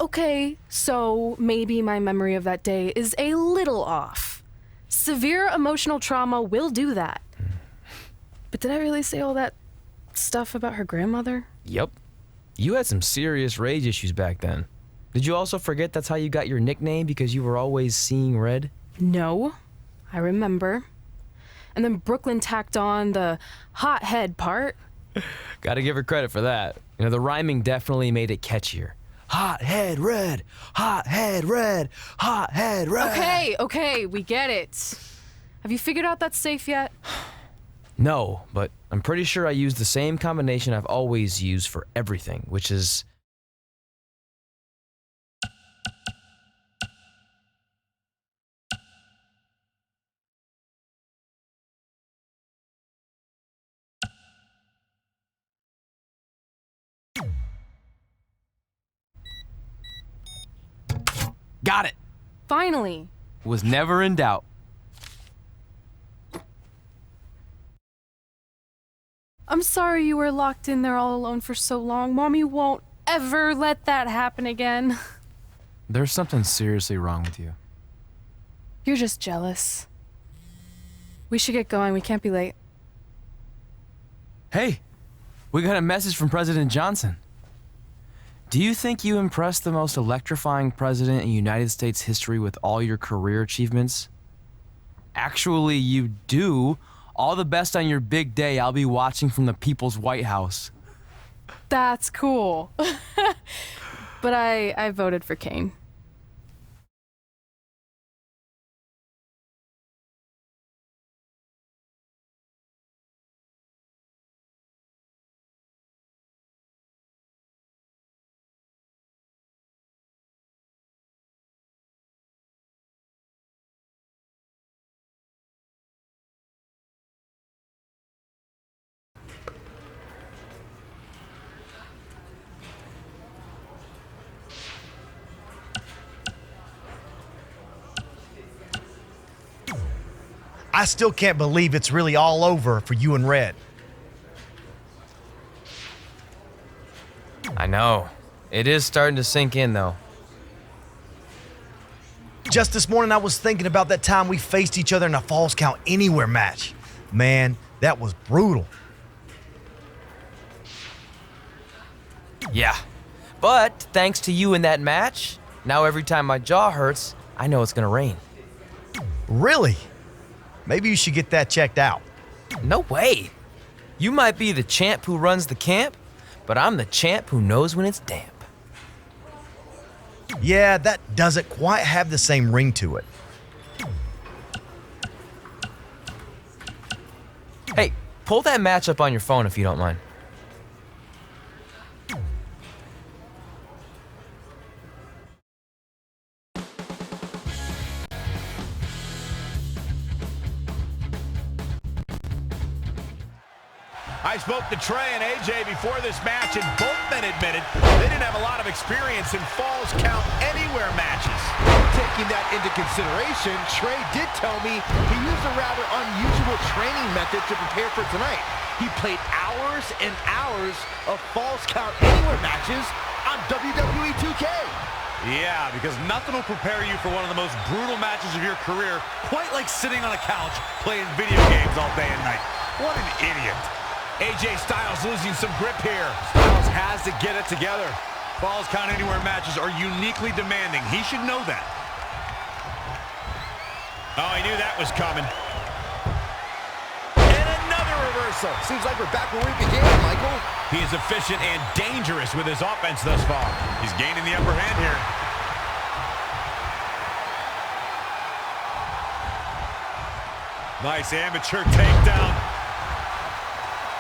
Okay, so maybe my memory of that day is a little off. Severe emotional trauma will do that. But did I really say all that stuff about her grandmother? Yep. You had some serious rage issues back then. Did you also forget that's how you got your nickname because you were always seeing red? No, I remember. And then Brooklyn tacked on the hot head part. Gotta give her credit for that. You know, the rhyming definitely made it catchier. Hot head red, hot head red, hot head red. Okay, we get it. Have you figured out that's safe yet? No, but I'm pretty sure I used the same combination I've always used for everything, which is... Got it! Finally. Was never in doubt. I'm sorry you were locked in there all alone for so long. Mommy won't ever let that happen again. There's something seriously wrong with you. You're just jealous. We should get going. We can't be late. Hey, we got a message from President Johnson. Do you think you impressed the most electrifying president in United States history with all your career achievements? Actually, you do. All the best on your big day. I'll be watching from the People's White House. That's cool. But I voted for Kane. I still can't believe it's really all over for you and Red. I know. It is starting to sink in, though. Just this morning, I was thinking about that time we faced each other in a Falls Count Anywhere match. Man, that was brutal. Yeah. But thanks to you in that match, now every time my jaw hurts, I know it's gonna rain. Really? Maybe you should get that checked out. No way. You might be the champ who runs the camp, but I'm the champ who knows when it's damp. Yeah, that doesn't quite have the same ring to it. Hey, pull that match up on your phone if you don't mind. I spoke to Trey and AJ before this match, and both men admitted they didn't have a lot of experience in Falls Count Anywhere matches. Taking that into consideration, Trey did tell me he used a rather unusual training method to prepare for tonight. He played hours and hours of Falls Count Anywhere matches on WWE 2K. Yeah, because nothing will prepare you for one of the most brutal matches of your career, quite like sitting on a couch playing video games all day and night. What an idiot. AJ Styles losing some grip here. Styles has to get it together. Falls Count Anywhere matches are uniquely demanding. He should know that. Oh, he knew that was coming. And another reversal. Seems like we're back where we began, Michael. He is efficient and dangerous with his offense thus far. He's gaining the upper hand here. Nice amateur takedown.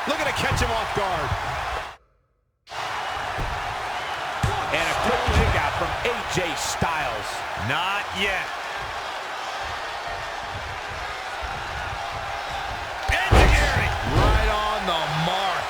Looking to catch him off guard. And a quick kick out from AJ Styles. Not yet. Enzuigiri. Right on the mark.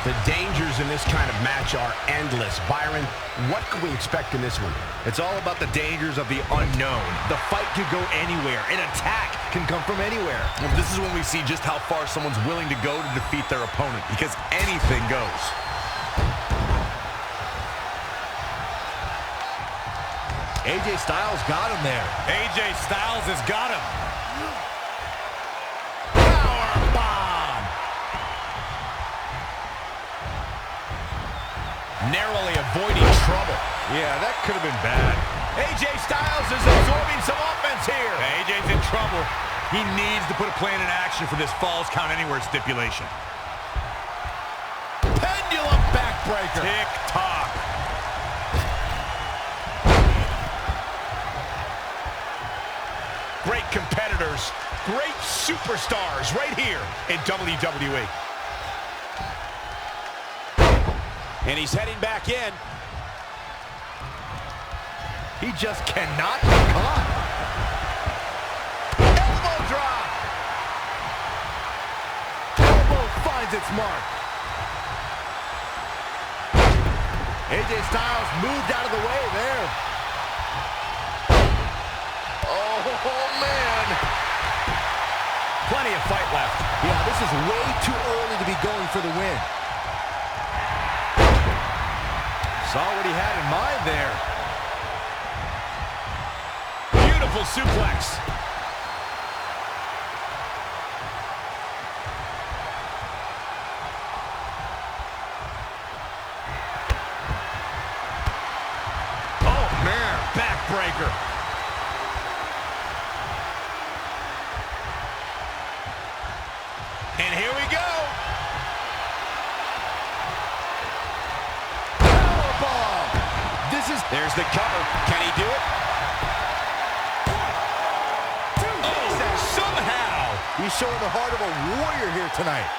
The dangers in this kind of match are endless. Byron, what can we expect in this one? It's all about the dangers of the unknown. The fight could go anywhere. An attack can come from anywhere. Well, this is when we see just how far someone's willing to go to defeat their opponent, because anything goes. AJ Styles got him there. AJ Styles has got him. Powerbomb. Narrowly avoiding trouble. Yeah, that could have been bad. AJ Styles is absorbing some offense here. AJ's in trouble. He needs to put a plan in action for this Falls Count Anywhere stipulation. Pendulum backbreaker. Tick-tock. Great competitors, great superstars right here in WWE. And he's heading back in. He just cannot be caught. Elbow drop. Elbow finds its mark. AJ Styles moved out of the way there. Oh, man. Plenty of fight left. Yeah, this is way too early to be going for the win. Saw what he had in mind there. Beautiful suplex. Oh, man, backbreaker. And here we go. Powerbomb. There's the cover. Can he do it? Oh, somehow. He's showing the heart of a warrior here tonight.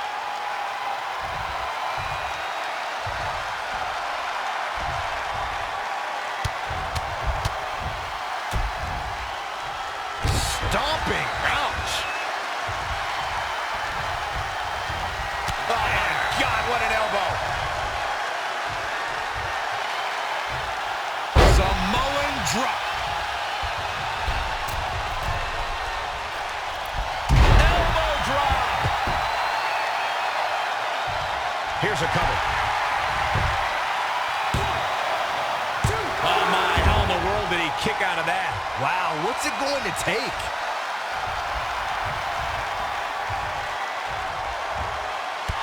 Stomping. Ouch. Oh, my God, what an elbow. Samoan drop. Elbow drop. Here's a cover. Oh, my, how in the world did he kick out of that? Wow, what's it going to take?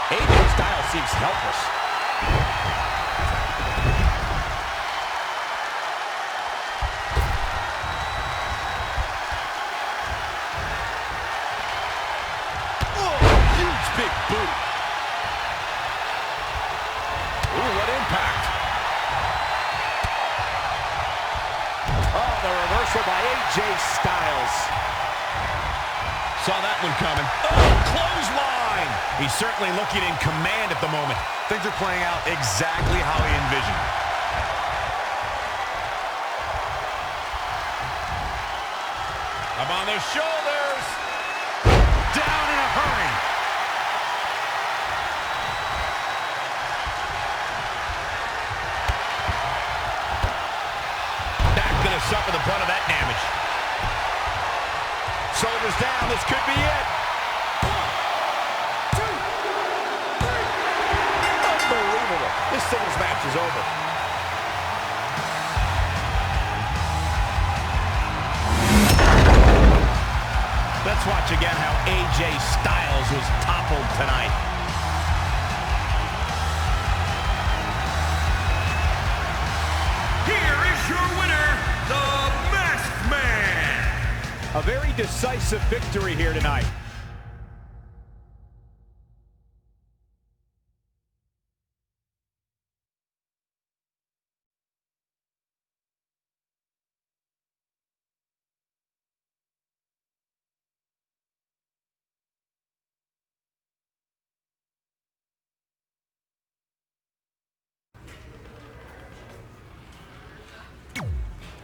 AJ Styles seems helpless. Huge big boot. Ooh, what impact. Oh, the reversal by AJ Styles. Saw that one coming. Oh, clothesline. He's certainly looking in command at the moment. Things are playing out exactly how he envisioned. Up on the shoulders. Down in a hurry. Back gonna suffer the brunt of that damage. Shoulders down, this could be it. 1, 2, 3. Unbelievable. This singles match is over. Let's watch again how AJ Styles was toppled tonight. Here is your winner, the Masked Man. A very decisive victory here tonight.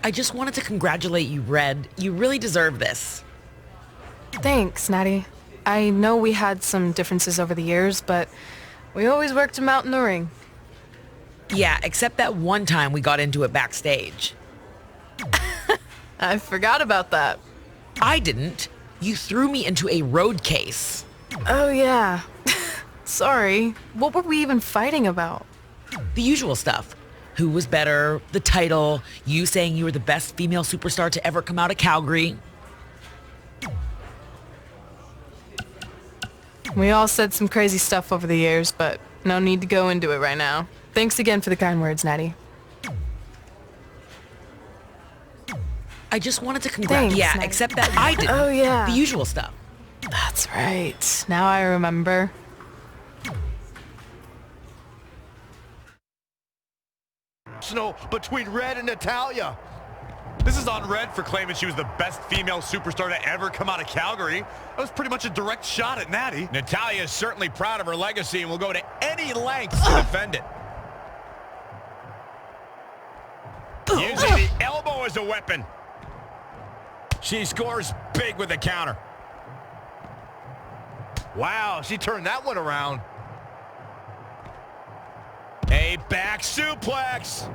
I just wanted to congratulate you, Red. You really deserve this. Thanks, Natty. I know we had some differences over the years, but we always worked them out in the ring. Yeah, except that one time we got into it backstage. I forgot about that. I didn't. You threw me into a road case. Oh, yeah. Sorry. What were we even fighting about? The usual stuff. Who was better? The title? You saying you were the best female superstar to ever come out of Calgary? We all said some crazy stuff over the years, but no need to go into it right now. Thanks again for the kind words, Natty. I just wanted to congratulate. Thanks, Yeah, Natty. except that I didn't. Oh, yeah. The usual stuff. That's right. Now I remember. Between Red and Natalya. This is on Red for claiming she was the best female superstar to ever come out of Calgary. That was pretty much a direct shot at Natty. Natalya is certainly proud of her legacy and will go to any lengths to defend it. Using the elbow as a weapon. She scores big with the counter. Wow, she turned that one around. A back suplex.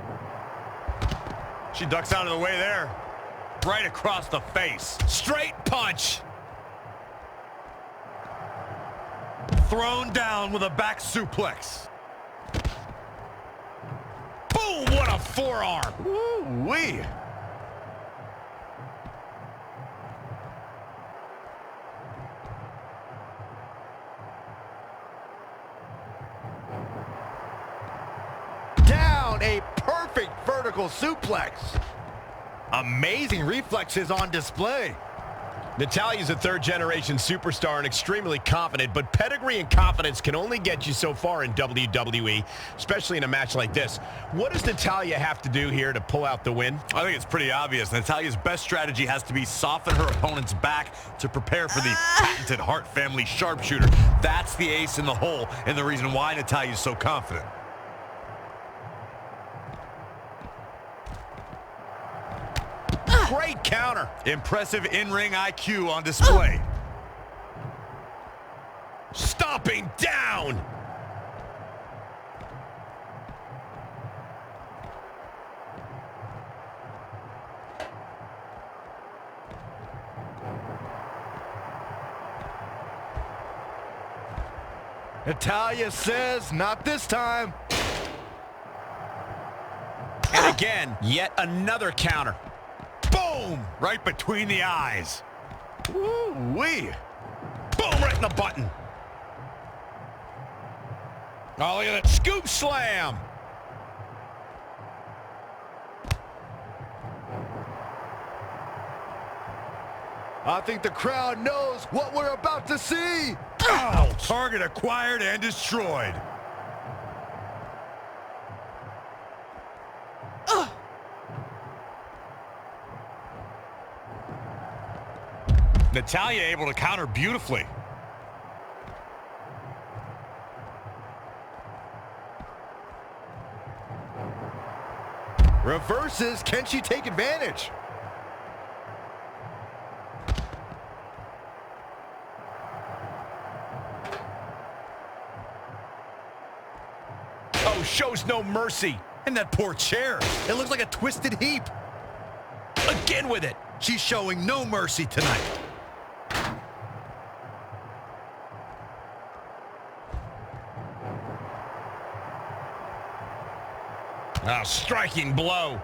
She ducks out of the way there. Right across the face. Straight punch. Thrown down with a back suplex. Boom, what a forearm. Woo-wee. Down, a perfect vertical suplex. Amazing reflexes on display. Natalya's a third-generation superstar and extremely confident, but pedigree and confidence can only get you so far in WWE, especially in a match like this. What does Natalya have to do here to pull out the win? I think it's pretty obvious. Natalya's best strategy has to be soften her opponent's back to prepare for the patented Hart family sharpshooter. That's the ace in the hole and the reason why Natalya's so confident. Great counter. Impressive in-ring IQ on display. Stomping down. Natalya says, not this time. And again, yet another counter. Boom! Right between the eyes. Woo-wee. Boom, right in the button. Oh, look at that scoop slam. I think the crowd knows what we're about to see. Ow! Target acquired and destroyed. Natalya able to counter beautifully. Reverses, can she take advantage? Oh, shows no mercy. And that poor chair. It looks like a twisted heap. Again with it. She's showing no mercy tonight. A striking blow.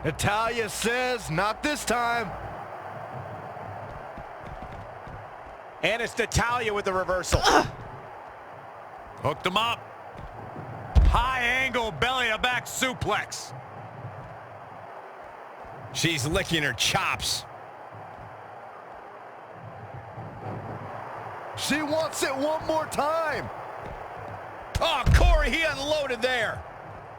Natalya says, not this time. And it's Natalya with the reversal. Hooked him up. High angle belly to back suplex. She's licking her chops. She wants it one more time. Oh, Corey, he unloaded there.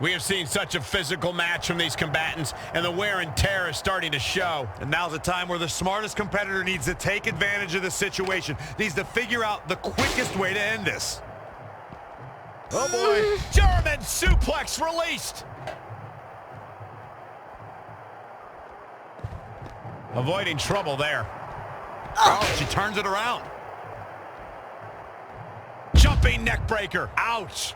We have seen such a physical match from these combatants, and the wear and tear is starting to show. And now's the time where the smartest competitor needs to take advantage of the situation, needs to figure out the quickest way to end this. Oh, boy. German suplex released. Avoiding trouble there. Oh, she turns it around. Jumping neck breaker. Ouch.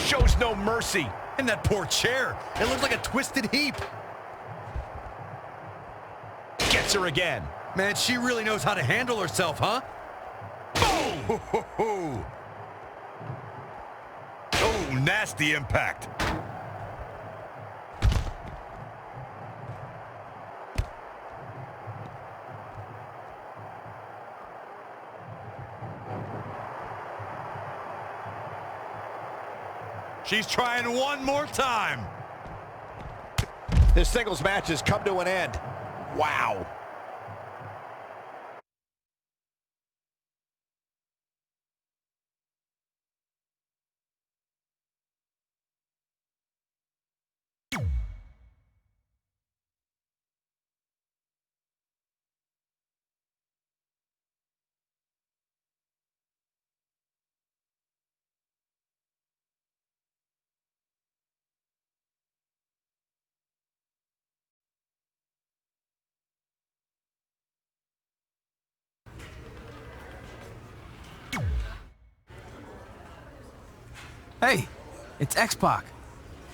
shows no mercy. And that poor chair, it looks like a twisted heap. Gets her again. Man, she really knows how to handle herself, huh? Boom! Oh, nasty impact. She's trying one more time. This singles match has come to an end. Wow. Hey, it's X-Pac.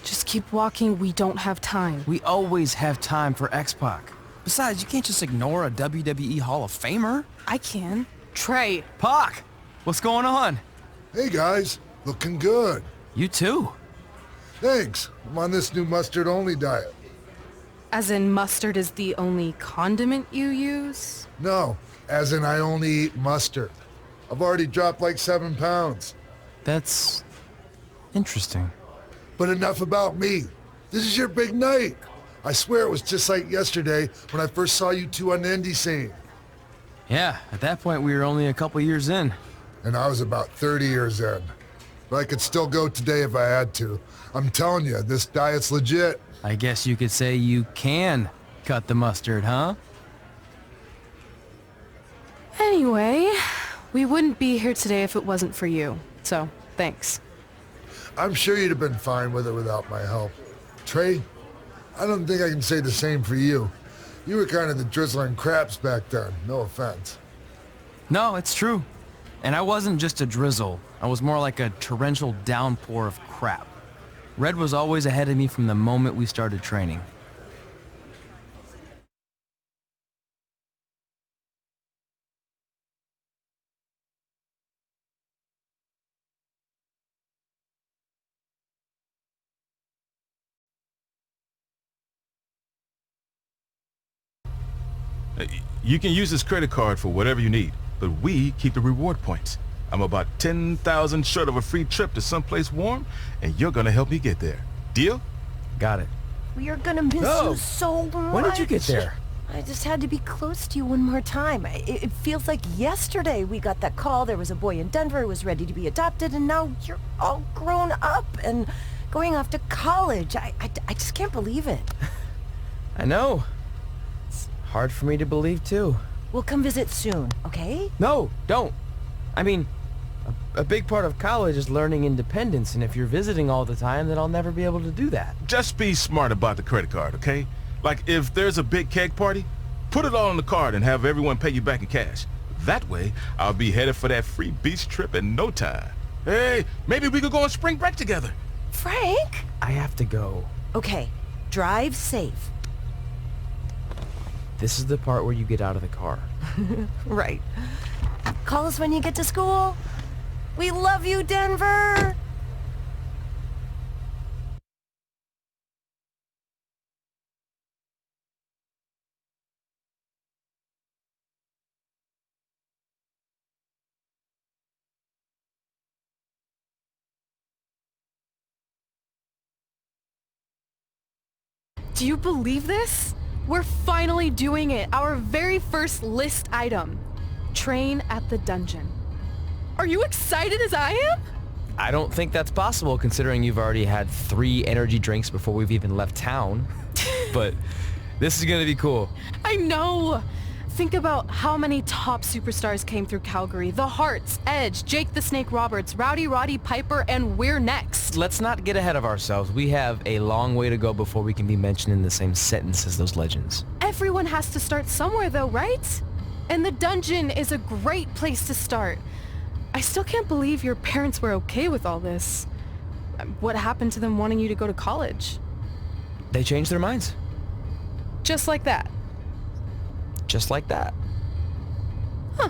Just keep walking, we don't have time. We always have time for X-Pac. Besides, you can't just ignore a WWE Hall of Famer. I can. Trey. Pac, what's going on? Hey guys, looking good. You too. Thanks. I'm on this new mustard-only diet. As in mustard is the only condiment you use? No, as in I only eat mustard. I've already dropped like 7 pounds. That's interesting. But enough about me. This is your big night. I swear it was just like yesterday when I first saw you two on the indie scene. Yeah, at that point we were only a couple years in. And I was about 30 years in. But I could still go today if I had to. I'm telling you, this diet's legit. I guess you could say you can cut the mustard, huh? Anyway, we wouldn't be here today if it wasn't for you. So, thanks. I'm sure you'd have been fine with it without my help. Trey, I don't think I can say the same for you. You were kind of the drizzling craps back then, no offense. No, it's true. And I wasn't just a drizzle. I was more like a torrential downpour of crap. Red was always ahead of me from the moment we started training. You can use this credit card for whatever you need, but we keep the reward points. I'm about 10,000 short of a free trip to someplace warm, and you're gonna help me get there. Deal? Got it. We are gonna miss you so much. When did you get there? I just had to be close to you one more time. It feels like yesterday we got that call. There was a boy in Denver who was ready to be adopted, and now you're all grown up and going off to college. I just can't believe it. I know. It's hard for me to believe, too. We'll come visit soon, okay? No, don't. I mean, a big part of college is learning independence, and if you're visiting all the time, then I'll never be able to do that. Just be smart about the credit card, okay? Like, if there's a big keg party, put it all on the card and have everyone pay you back in cash. That way, I'll be headed for that free beach trip in no time. Hey, maybe we could go on spring break together. Frank? I have to go. Okay, drive safe. This is the part where you get out of the car. Right. Call us when you get to school. We love you, Denver! Do you believe this? We're finally doing it. Our very first list item. Train at the dungeon. Are you excited as I am? I don't think that's possible considering you've already had 3 energy drinks before we've even left town. But this is gonna be cool. I know. Think about how many top superstars came through Calgary. The Hearts, Edge, Jake the Snake Roberts, Rowdy Roddy Piper, and we're next. Let's not get ahead of ourselves. We have a long way to go before we can be mentioned in the same sentence as those legends. Everyone has to start somewhere though, right? And the dungeon is a great place to start. I still can't believe your parents were okay with all this. What happened to them wanting you to go to college? They changed their minds. Just like that? Just like that. Huh.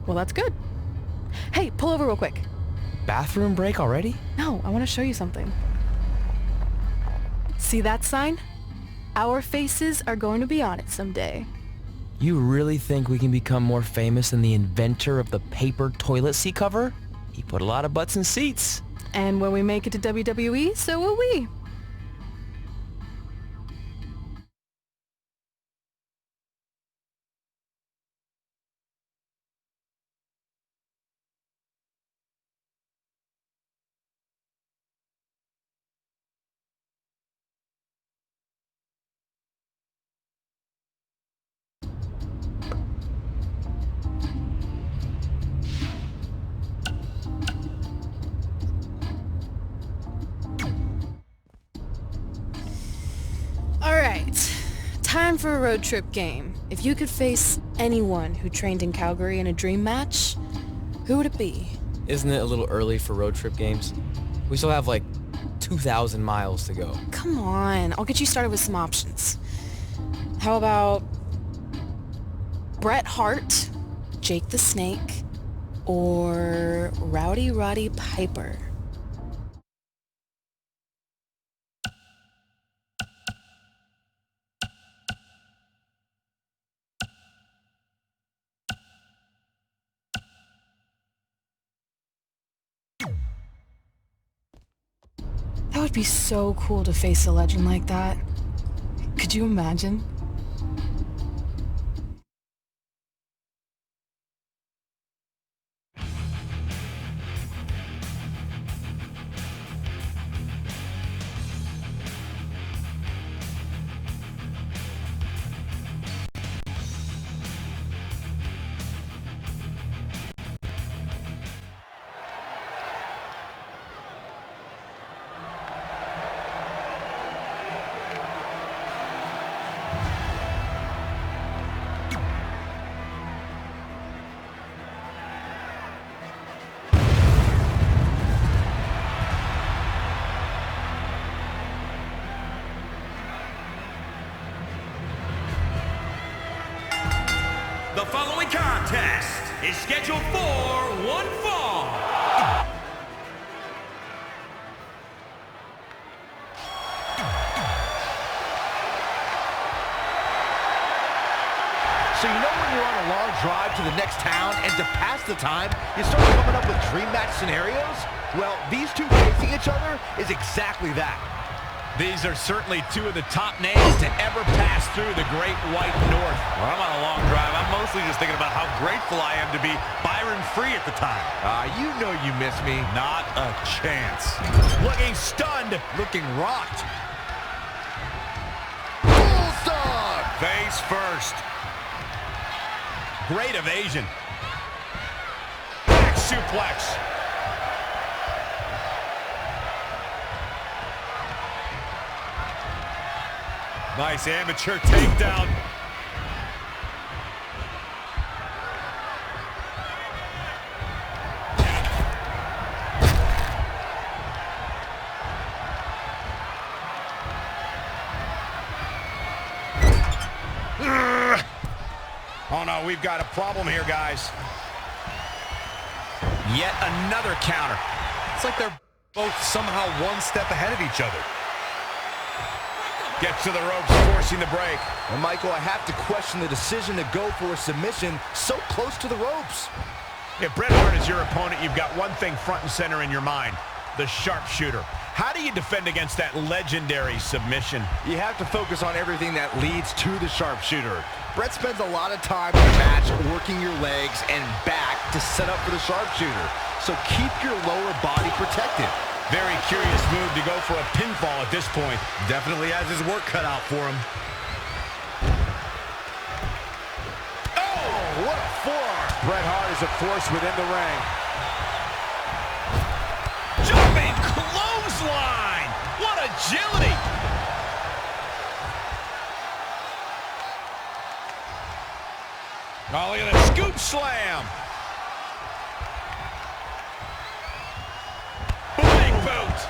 Well, that's good. Hey, pull over real quick. Bathroom break already? No, I want to show you something. See that sign? Our faces are going to be on it someday. You really think we can become more famous than the inventor of the paper toilet seat cover? He put a lot of butts in seats. And when we make it to WWE, so will we. Alright, time for a road trip game. If you could face anyone who trained in Calgary in a dream match, who would it be? Isn't it a little early for road trip games? We still have like 2,000 miles to go. Come on, I'll get you started with some options. How about Bret Hart, Jake the Snake, or Rowdy Roddy Piper? That would be so cool to face a legend like that. Could you imagine? The following contest is scheduled for one fall. So you know when you're on a long drive to the next town and to pass the time, you start coming up with dream match scenarios? Well, these two facing each other is exactly that. These are certainly two of the top names to ever pass through the Great White North. When I'm on a long drive, I'm mostly just thinking about how grateful I am to be Byron Free at the time. You know you miss me. Not a chance. Looking stunned. Looking rocked. Bulldog! Face first. Great evasion. Back suplex. Nice amateur takedown. Oh no, we've got a problem here, guys. Yet another counter. It's like they're both somehow one step ahead of each other. Gets to the ropes, forcing the break. Well, Michael, I have to question the decision to go for a submission so close to the ropes. If Bret Hart is your opponent, you've got one thing front and center in your mind, the sharpshooter. How do you defend against that legendary submission? You have to focus on everything that leads to the sharpshooter. Bret spends a lot of time in the match working your legs and back to set up for the sharpshooter. So keep your lower body protected. Very curious move to go for a pinfall at this point. Definitely has his work cut out for him. Oh, what a forearm. Bret Hart is a force within the ring. Jumping clothesline. What agility. Oh, look at that scoop slam. Big boom. boot.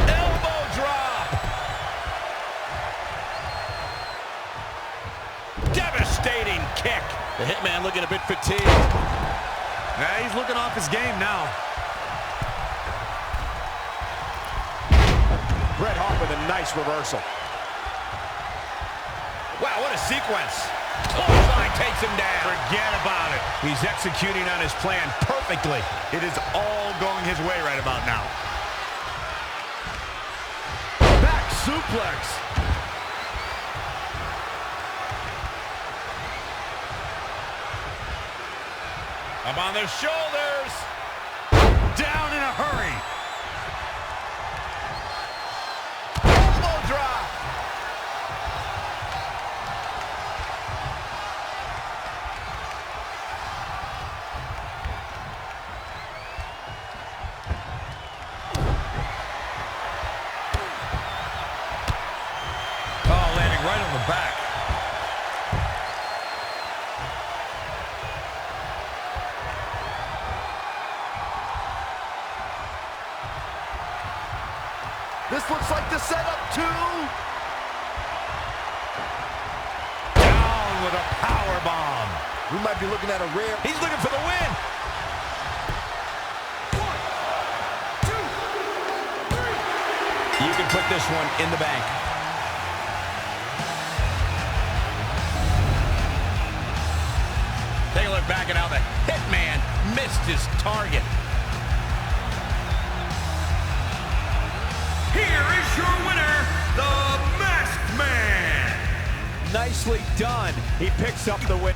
Elbow drop. Devastating kick. The Hitman looking a bit fatigued. Yeah, he's looking off his game now. Bret Hart with a nice reversal. Wow, what a sequence. Clothesline takes him down. Forget about it. He's executing on his plan perfectly. It is all going his way right about now. Back suplex. Up on their shoulders. Down in a hurry. Elbow drop. Oh, landing right on the back. This looks like the setup too. Down with a power bomb. We might be looking at a rare. He's looking for the win. 1, 2, 3. You can put this one in the bank. Take a look back at how the Hitman missed his target. Here is your winner, the Masked Man. Nicely done. He picks up the win.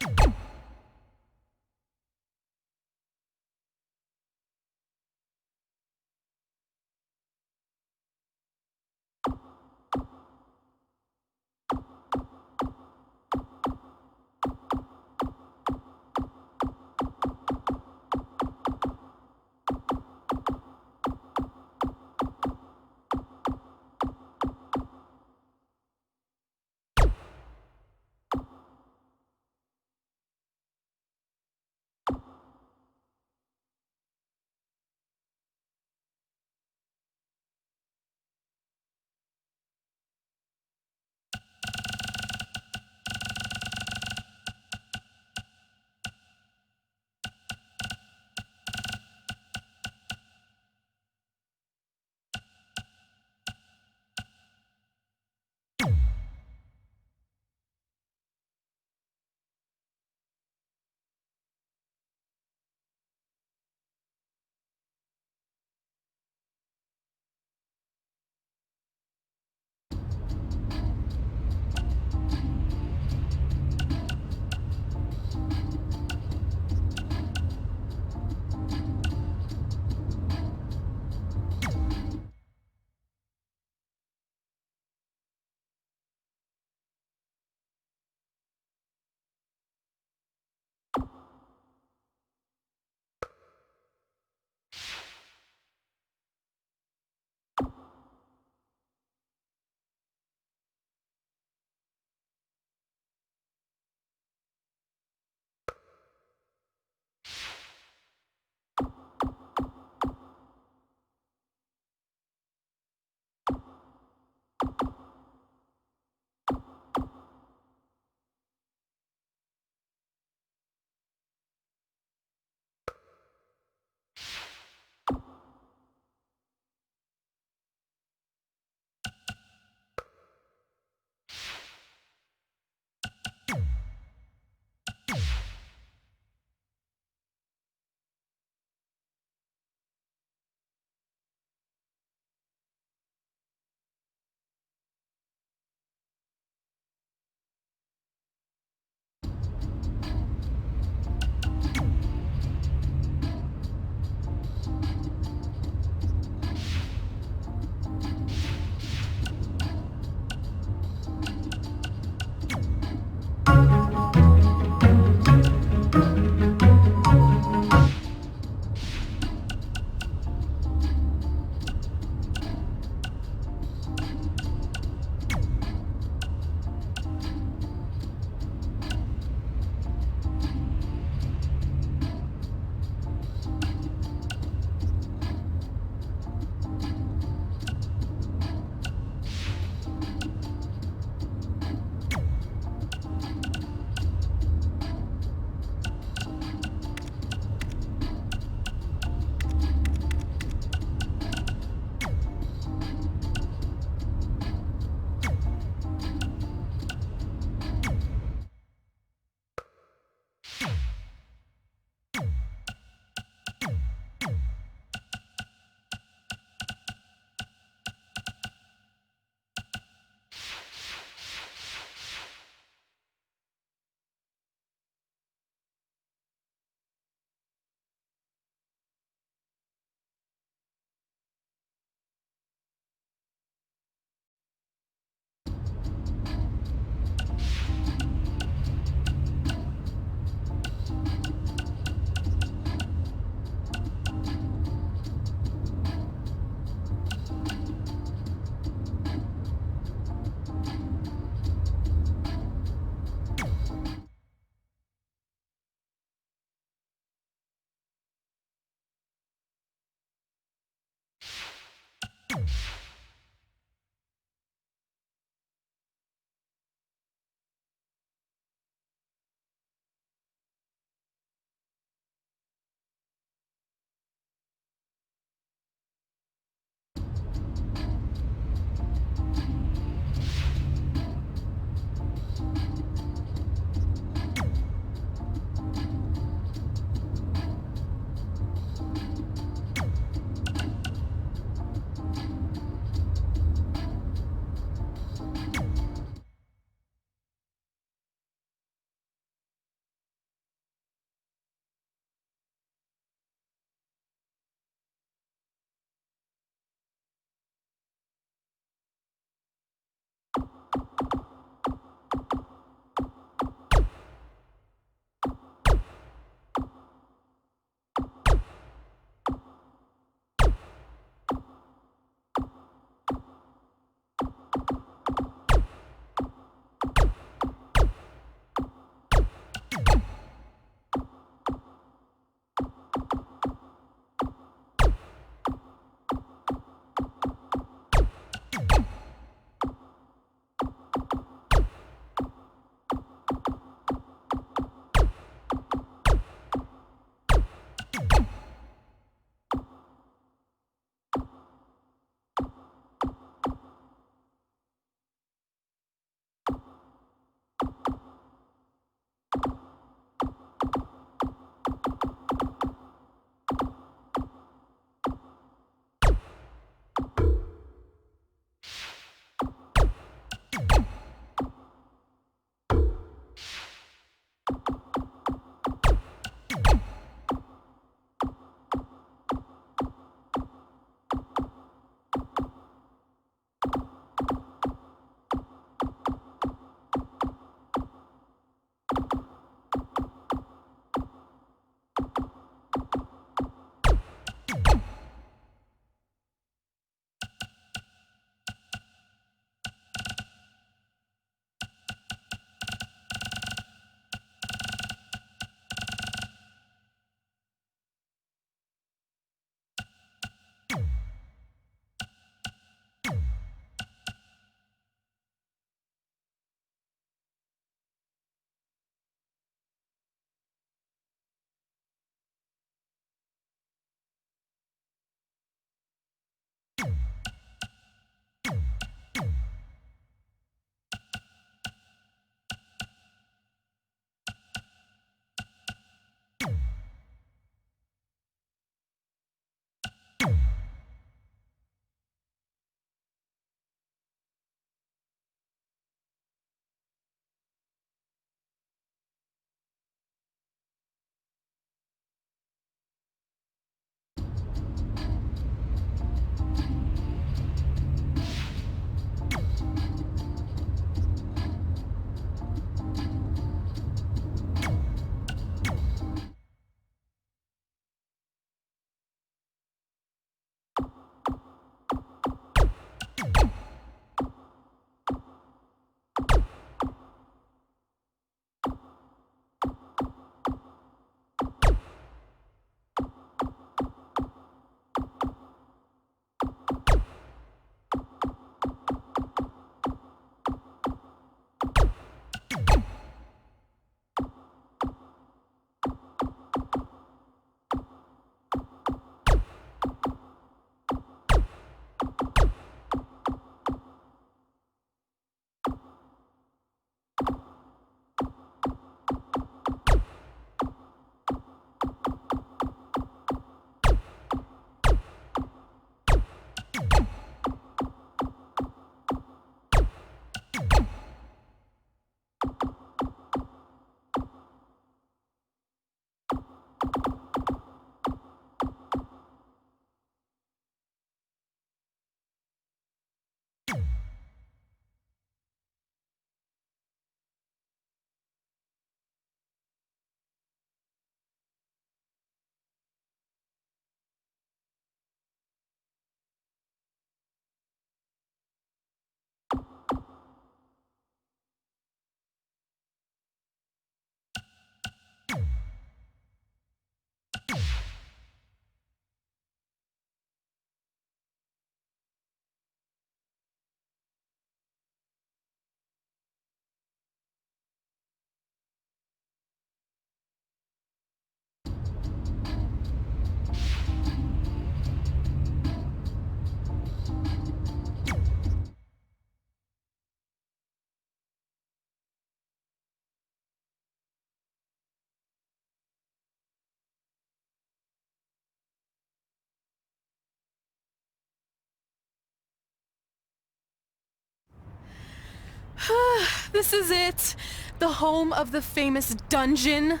This is it. The home of the famous dungeon.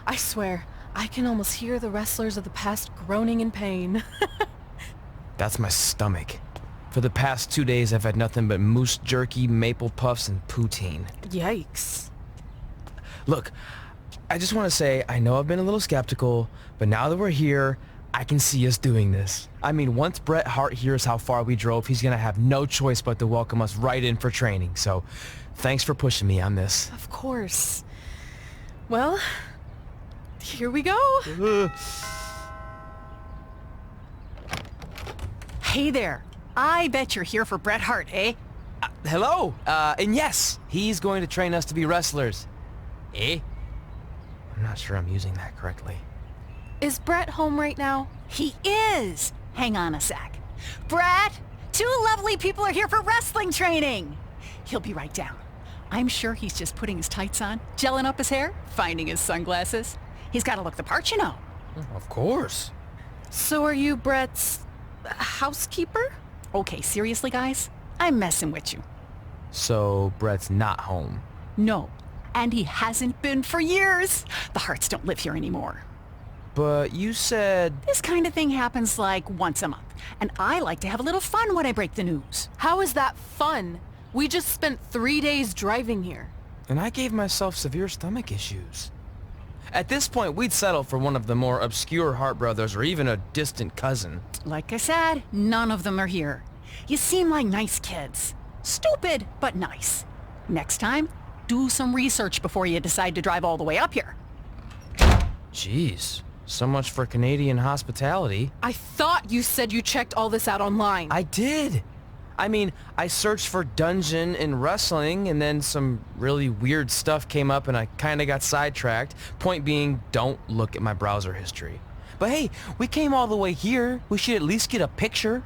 I swear, I can almost hear the wrestlers of the past groaning in pain. That's my stomach. For the past 2 days, I've had nothing but moose jerky, maple puffs, and poutine. Yikes. Look, I just want to say, I know I've been a little skeptical, but now that we're here, I can see us doing this. I mean, once Bret Hart hears how far we drove, he's gonna have no choice but to welcome us right in for training. So, thanks for pushing me on this. Of course. Well, here we go. Hey there. I bet you're here for Bret Hart, eh? Hello, and yes, he's going to train us to be wrestlers. Eh? I'm not sure I'm using that correctly. Is Bret home right now? He is! Hang on a sec. Bret, 2 lovely people are here for wrestling training. He'll be right down. I'm sure he's just putting his tights on, gelling up his hair, finding his sunglasses. He's got to look the part, you know. Of course. So are you Bret's housekeeper? Okay, seriously, guys? I'm messing with you. So, Bret's not home. No, and he hasn't been for years. The Harts don't live here anymore. But you said... This kind of thing happens like once a month, and I like to have a little fun when I break the news. How is that fun? We just spent 3 days driving here. And I gave myself severe stomach issues. At this point, we'd settle for one of the more obscure Hart brothers or even a distant cousin. Like I said, none of them are here. You seem like nice kids. Stupid, but nice. Next time, do some research before you decide to drive all the way up here. Jeez. So much for Canadian hospitality. I thought you said you checked all this out online. I did. I mean, I searched for dungeon in wrestling, and then some really weird stuff came up, and I kind of got sidetracked. Point being, don't look at my browser history. But hey, we came all the way here. We should at least get a picture.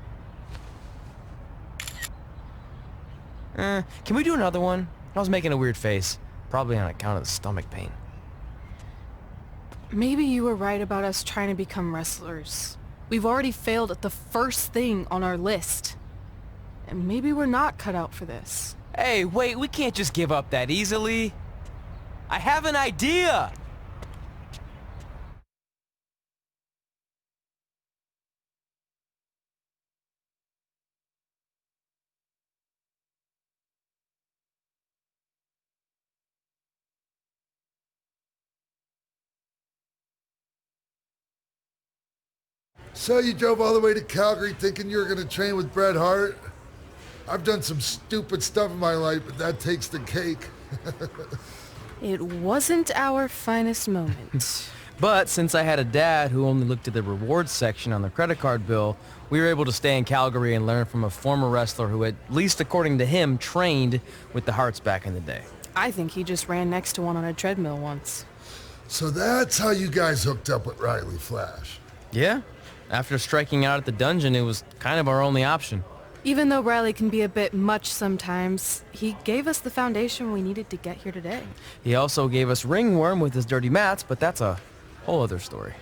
Can we do another one? I was making a weird face. Probably on account of the stomach pain. Maybe you were right about us trying to become wrestlers. We've already failed at the first thing on our list. And maybe we're not cut out for this. Hey, wait, we can't just give up that easily. I have an idea! So you drove all the way to Calgary thinking you were going to train with Bret Hart? I've done some stupid stuff in my life, but that takes the cake. It wasn't our finest moment. But since I had a dad who only looked at the rewards section on the credit card bill, we were able to stay in Calgary and learn from a former wrestler who, at least according to him, trained with the Harts back in the day. I think he just ran next to one on a treadmill once. So that's how you guys hooked up with Riley Flash. Yeah. After striking out at the dungeon, it was kind of our only option. Even though Riley can be a bit much sometimes, he gave us the foundation we needed to get here today. He also gave us ringworm with his dirty mats, but that's a whole other story.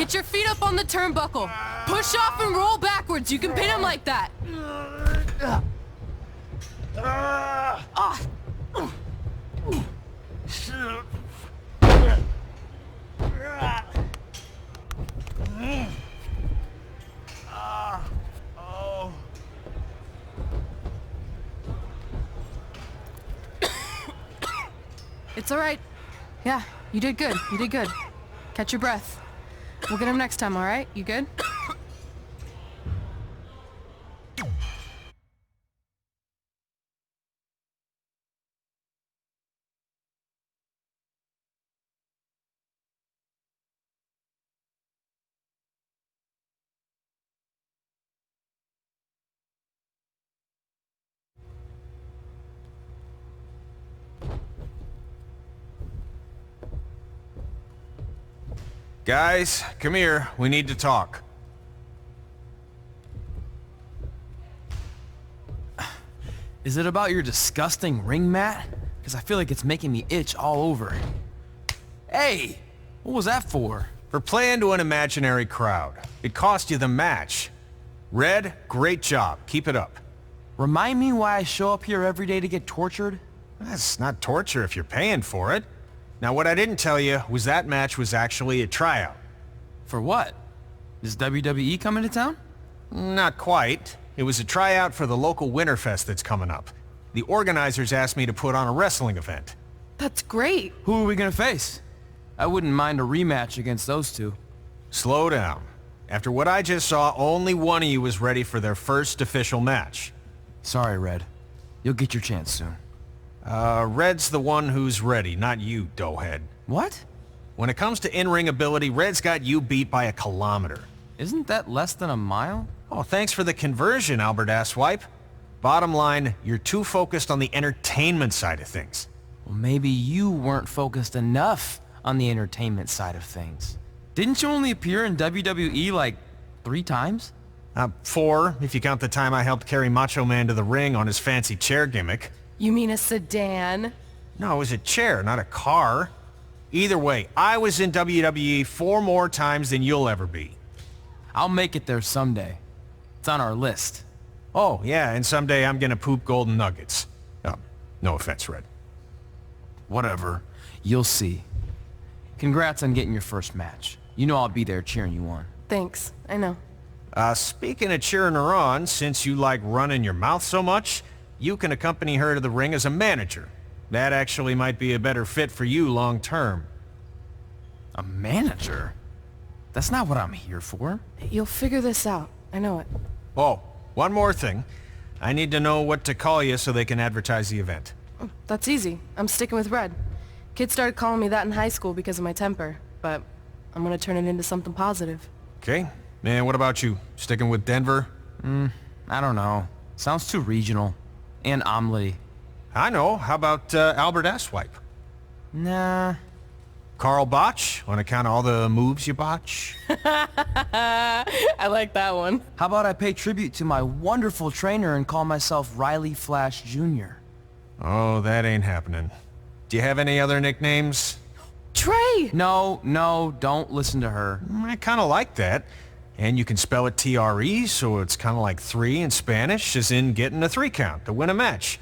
Get your feet up on the turnbuckle. Push off and roll backwards. You can pin him like that. It's all right. Yeah, you did good. You did good. Catch your breath. We'll get him next time, all right? You good? Guys, come here. We need to talk. Is it about your disgusting ring mat? Because I feel like it's making me itch all over. Hey! What was that for? For playing to an imaginary crowd. It cost you the match. Red, great job. Keep it up. Remind me why I show up here every day to get tortured? That's not torture if you're paying for it. Now, what I didn't tell you was that match was actually a tryout. For what? Is WWE coming to town? Not quite. It was a tryout for the local Winterfest that's coming up. The organizers asked me to put on a wrestling event. That's great. Who are we gonna face? I wouldn't mind a rematch against those two. Slow down. After what I just saw, only one of you was ready for their first official match. Sorry, Red. You'll get your chance soon. Red's the one who's ready, not you, doughhead. What? When it comes to in-ring ability, Red's got you beat by a kilometer. Isn't that less than a mile? Oh, thanks for the conversion, Albert Asswipe. Bottom line, you're too focused on the entertainment side of things. Well, maybe you weren't focused enough on the entertainment side of things. Didn't you only appear in WWE like 3 times? 4, if you count the time I helped carry Macho Man to the ring on his fancy chair gimmick. You mean a sedan? No, it was a chair, not a car. Either way, I was in WWE 4 more times than you'll ever be. I'll make it there someday. It's on our list. Oh, yeah, and someday I'm gonna poop golden nuggets. Oh, no offense, Red. Whatever. You'll see. Congrats on getting your first match. You know I'll be there cheering you on. Thanks. I know. Speaking of cheering her on, since you like running your mouth so much, you can accompany her to the ring as a manager. That actually might be a better fit for you long term. A manager? That's not what I'm here for. You'll figure this out. I know it. Oh, one more thing. I need to know what to call you so they can advertise the event. That's easy. I'm sticking with Red. Kids started calling me that in high school because of my temper, but I'm gonna turn it into something positive. Okay. And what about you? Sticking with Denver? I don't know. Sounds too regional. And omelette. I know. How about Albert Asswipe? Nah. Carl Botch, on account of all the moves you botch? I like that one. How about I pay tribute to my wonderful trainer and call myself Riley Flash Jr.? Oh, that ain't happening. Do you have any other nicknames? Trey! No, don't listen to her. I kind of like that. And you can spell it T-R-E, so it's kind of like 3 in Spanish, as in getting a 3 count to win a match.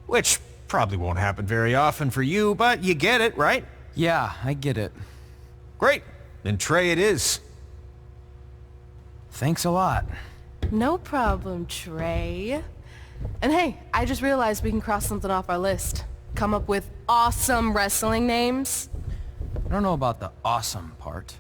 Which probably won't happen very often for you, but you get it, right? Yeah, I get it. Great. Then Trey it is. Thanks a lot. No problem, Trey. And hey, I just realized we can cross something off our list. Come up with awesome wrestling names. I don't know about the awesome part.